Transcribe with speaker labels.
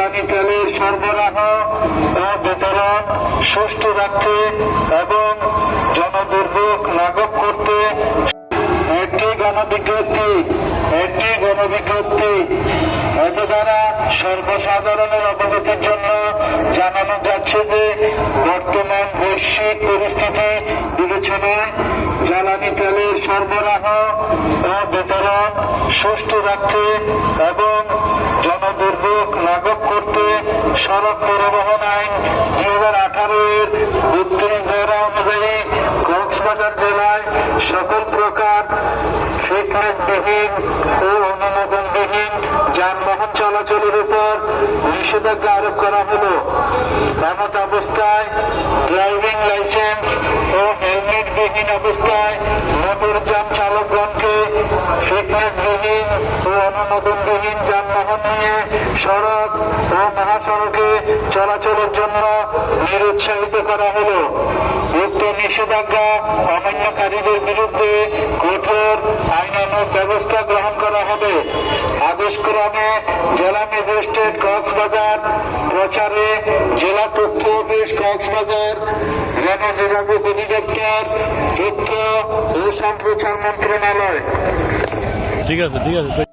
Speaker 1: জ্বালানি তেলের সরবরাহ ও বিতরণ সুষ্ঠু রাখতে এবং জনদুর্ভোগ লাঘব করতে একটি গণবিজ্ঞপ্তি এত দ্বারা সর্বসাধারণের অবগতির জন্য জানানো যাচ্ছে যে বর্তমান বৈশ্বিক পরিস্থিতি বিবেচনায় জ্বালানি তেলের সরবরাহ ও বিতরণ সুষ্ঠু রাখতে এবং জনদুর্ভোগ লাঘব করতে সড়ক পরিবহন আইন 2018 এর 32 ধারা অনুযায়ী কক্সবাজার জেলায় সকল প্রকার ফিটনেসবিহীন ও অনুমোদনবিহীন যানবাহন চলাচলের উপর নিষেধাজ্ঞা আরোপ করা হলো। এমত অবস্থায় ড্রাইভিং লাইসেন্স ও হেলমেটবিহীন অবস্থায় মোটরযান চালকগণকে ফিটনেসবিহীন ও অনুমোদনবিহীন যানবাহন নিয়ে সড়ক ও মহাসড়কে চলাচলের জন্য নিরুৎসাহিত করা হলো। উক্ত নিষেধাজ্ঞা অমান্যকারীদের বিরুদ্ধে কঠোর আইনানুগ ব্যবস্থা গ্রহণ করা হবে। আদেশক্রমে জেলা ম্যাজিস্ট্রেট কক্সবাজার প্রচারে জেলা তথ্য অফিস কক্সবাজার, রেঞ্জ যোগাযোগ অধিদপ্তর, তথ্য ও সম্প্রচার মন্ত্রণালয়।
Speaker 2: ঠিক আছে।